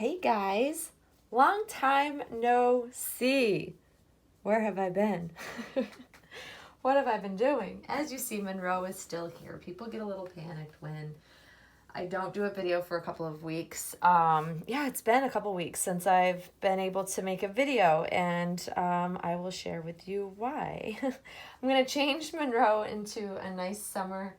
Hey guys, long time no see. Where have I been? What have I been doing? As you see, Monroe is still here. People get a little panicked when I don't do a video for a couple of weeks. Yeah, it's been a couple weeks since I've been able to make a video, and I will share with you why. I'm going to change Monroe into a nice summer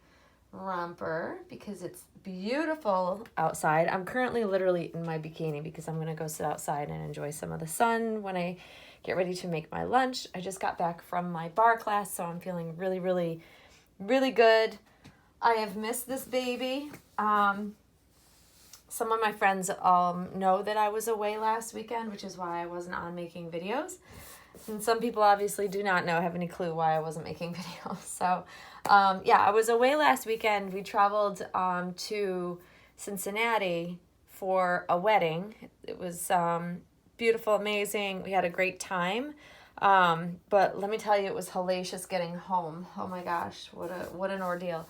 romper because it's beautiful outside. I'm currently literally in my bikini because I'm going to go sit outside and enjoy some of the sun when I get ready to make my lunch. I just got back from my bar class, so I'm feeling really, really, really good. I have missed this baby. Some of my friends know that I was away last weekend, which is why I wasn't on making videos. And some people obviously do not have any clue why I wasn't making videos. So, yeah, I was away last weekend. We traveled to Cincinnati for a wedding. It was beautiful, amazing. We had a great time. But let me tell you, it was hellacious getting home. Oh my gosh, what an ordeal.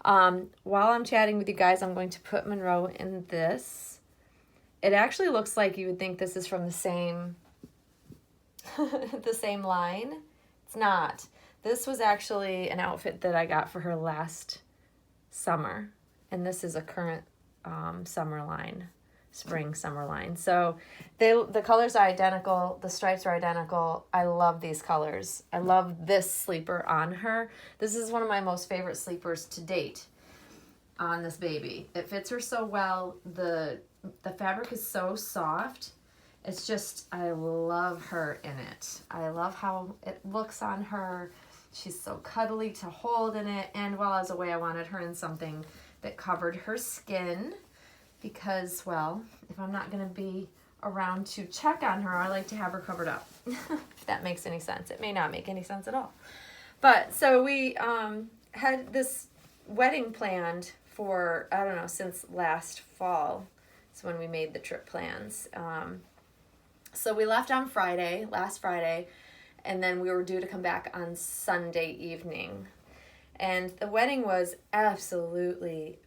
While I'm chatting with you guys, I'm going to put Monroe in this. It actually looks like you would think this is from the same the same line. It's not. This was actually an outfit that I got for her last summer, and this is a current summer line, spring summer line. So the colors are identical, the stripes are identical. I love these colors. I love this sleeper on her. This is one of my most favorite sleepers to date on this baby. It fits her so well. The fabric is so soft. It's just, I love her in it. I love how it looks on her. She's so cuddly to hold in it. And while I was away, I wanted her in something that covered her skin because, well, if I'm not going to be around to check on her, I like to have her covered up. If that makes any sense. It may not make any sense at all. But so we had this wedding planned for, I don't know, since last fall. It's when we made the trip plans. So we left on last Friday, and then we were due to come back on Sunday evening. And the wedding was absolutely,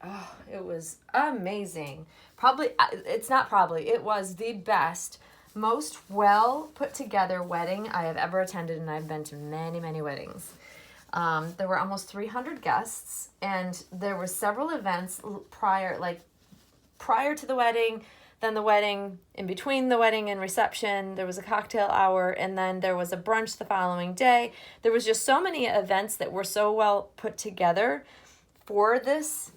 it was amazing. It was the best, most well put together wedding I have ever attended, and I've been to many, many weddings. There were almost 300 guests, and there were several events prior to the wedding, then the wedding, in between the wedding and reception, there was a cocktail hour, and then there was a brunch the following day. There was just so many events that were so well put together for this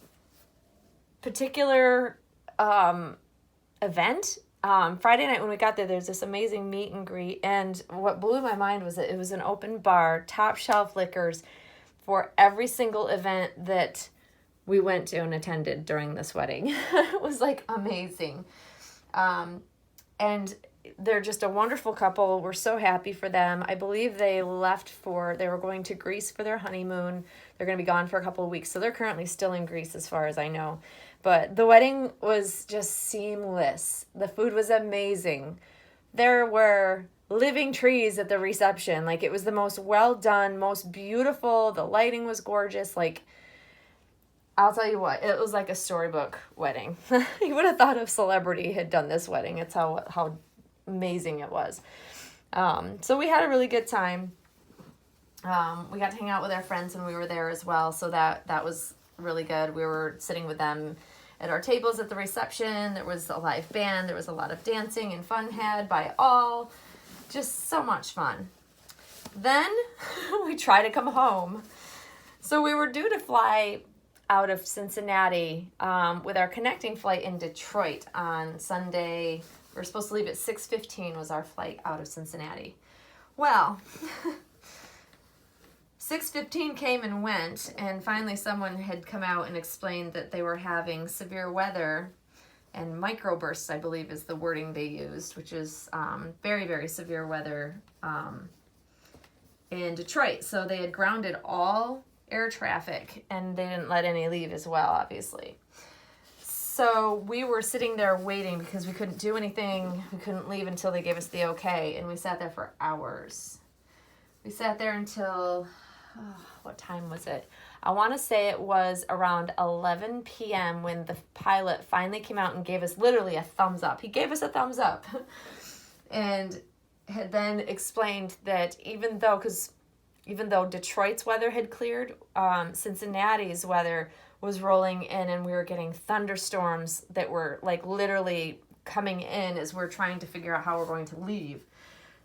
particular event. Friday night when we got there's this amazing meet and greet, and what blew my mind was that it was an open bar, top shelf liquors for every single event that we went to and attended during this wedding. It was like amazing. And they're just a wonderful couple. We're so happy for them. I believe they were going to Greece for their honeymoon. They're going to be gone for a couple of weeks. So they're currently still in Greece as far as I know. But the wedding was just seamless. The food was amazing. There were living trees at the reception. Like, it was the most well done, most beautiful. The lighting was gorgeous. Like, I'll tell you what, it was like a storybook wedding. You would have thought a celebrity had done this wedding. It's how amazing it was. So we had a really good time. We got to hang out with our friends when we were there as well, so that was really good. We were sitting with them at our tables at the reception. There was a live band. There was a lot of dancing and fun had by all. Just so much fun. Then we tried to come home. So we were due to fly out of Cincinnati with our connecting flight in Detroit on Sunday. We were supposed to leave at 6:15 was our flight out of Cincinnati. Well, 6:15 came and went, and finally someone had come out and explained that they were having severe weather and microbursts, I believe is the wording they used, which is very, very severe weather in Detroit. So they had grounded all air traffic, and they didn't let any leave as well, obviously. So we were sitting there waiting because we couldn't do anything. We couldn't leave until they gave us the okay, and we sat there for hours. We sat there until, what time was it? I want to say it was around 11 p.m. when the pilot finally came out and gave us literally a thumbs up. He gave us a thumbs up and had then explained that even though Detroit's weather had cleared, Cincinnati's weather was rolling in, and we were getting thunderstorms that were like literally coming in as we're trying to figure out how we're going to leave.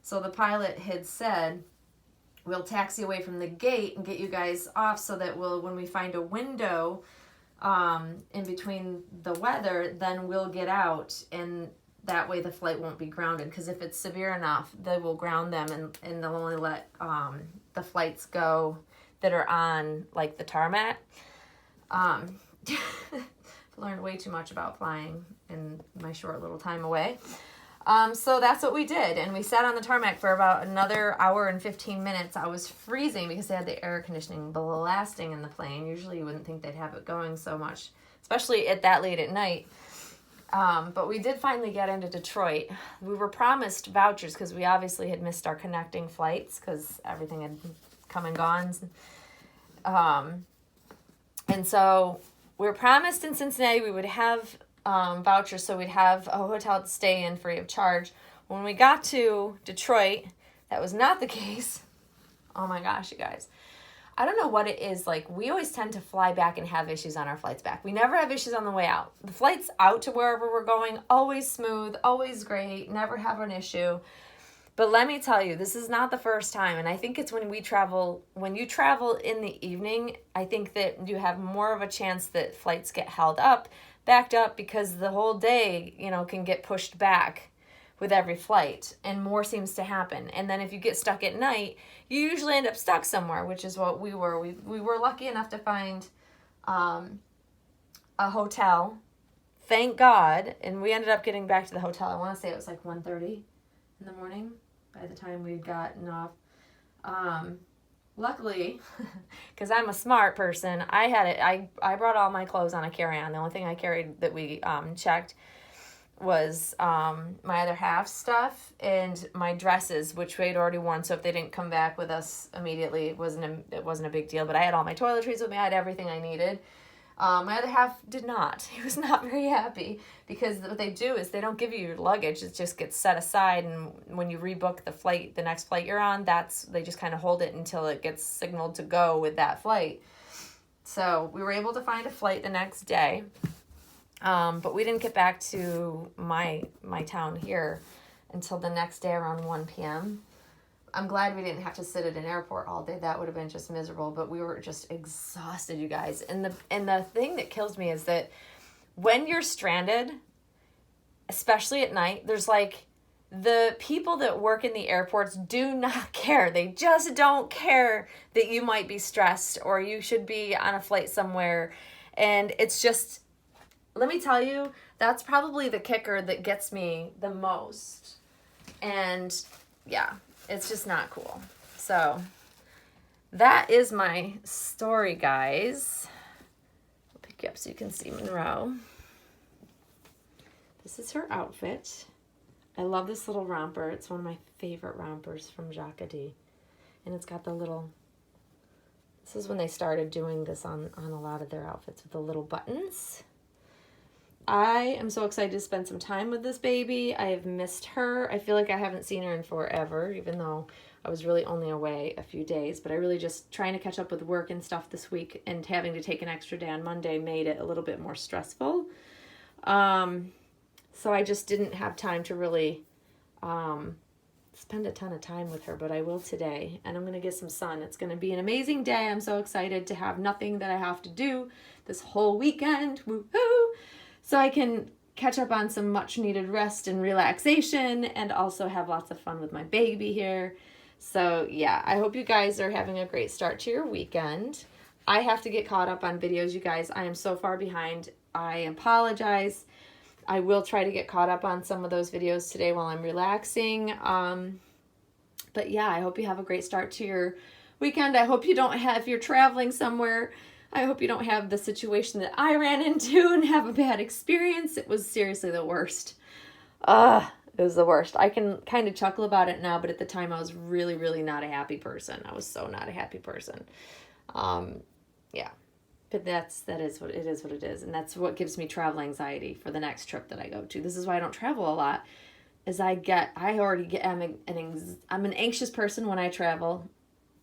So the pilot had said, we'll taxi away from the gate and get you guys off so that when we find a window in between the weather, then we'll get out, and that way the flight won't be grounded. Because if it's severe enough, they will ground them, and they'll only let the flights go that are on like the tarmac. Learned way too much about flying in my short little time away. So that's what we did. And we sat on the tarmac for about another hour and 15 minutes. I was freezing because they had the air conditioning blasting in the plane. Usually you wouldn't think they'd have it going so much, especially at that late at night. But we did finally get into Detroit. We were promised vouchers because we obviously had missed our connecting flights because everything had come and gone. And so we were promised in Cincinnati we would have vouchers, so we'd have a hotel to stay in free of charge. When we got to Detroit, that was not the case. Oh my gosh, you guys. I don't know what it is. Like, we always tend to fly back and have issues on our flights back. We never have issues on the way out. The flights out to wherever we're going, always smooth, always great, never have an issue. But let me tell you, this is not the first time. And I think it's when you travel in the evening, I think that you have more of a chance that flights get backed up, because the whole day, can get pushed back with every flight, and more seems to happen. And then if you get stuck at night, you usually end up stuck somewhere, which is what we were. We were lucky enough to find a hotel, thank God, and we ended up getting back to the hotel. I want to say it was like 1:30 in the morning by the time we'd gotten off. Luckily, because I'm a smart person, I brought all my clothes on a carry-on. The only thing I carried that we checked was my other half stuff and my dresses, which we had already worn. So if they didn't come back with us immediately, it wasn't a big deal. But I had all my toiletries with me. I had everything I needed. My other half did not. He was not very happy, because what they do is they don't give you your luggage. It just gets set aside, and when you rebook the next flight you're on, they just kind of hold it until it gets signaled to go with that flight. So we were able to find a flight the next day, but we didn't get back to my town here until the next day around 1 p.m. I'm glad we didn't have to sit at an airport all day. That would have been just miserable, but we were just exhausted, you guys. And the thing that kills me is that when you're stranded, especially at night, there's like the people that work in the airports do not care. They just don't care that you might be stressed or you should be on a flight somewhere. And it's just, let me tell you, that's probably the kicker that gets me the most. And yeah. It's just not cool. So that is my story, guys. I'll pick you up so you can see Monroe. This is her outfit. I love this little romper. It's one of my favorite rompers from Jacquardie. And it's got the little, this is when they started doing this on a lot of their outfits with the little buttons. I am so excited to spend some time with this baby. I have missed her. I feel like I haven't seen her in forever, even though I was really only away a few days. But I really just trying to catch up with work and stuff this week, and having to take an extra day on Monday made it a little bit more stressful. So I just didn't have time to really spend a ton of time with her, but I will today. And I'm going to get some sun. It's going to be an amazing day. I'm so excited to have nothing that I have to do this whole weekend. Woohoo! So I can catch up on some much needed rest and relaxation, and also have lots of fun with my baby here. So yeah, I hope you guys are having a great start to your weekend. I have to get caught up on videos, you guys. I am so far behind. I apologize. I will try to get caught up on some of those videos today while I'm relaxing. But yeah, I hope you have a great start to your weekend. I hope you don't have, if you're traveling somewhere, I hope you don't have the situation that I ran into and have a bad experience. It was seriously the worst. It was the worst. I can kind of chuckle about it now, but at the time I was really, really not a happy person. I was so not a happy person. Yeah. But that is what it is. And that's what gives me travel anxiety for the next trip that I go to. This is why I don't travel a lot. I'm an anxious person when I travel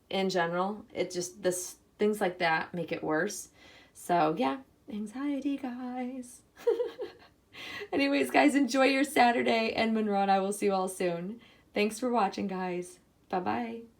in general. It just, things like that make it worse. So yeah, anxiety, guys. Anyways, guys, enjoy your Saturday, and Monroe and I will see you all soon. Thanks for watching, guys. Bye-bye.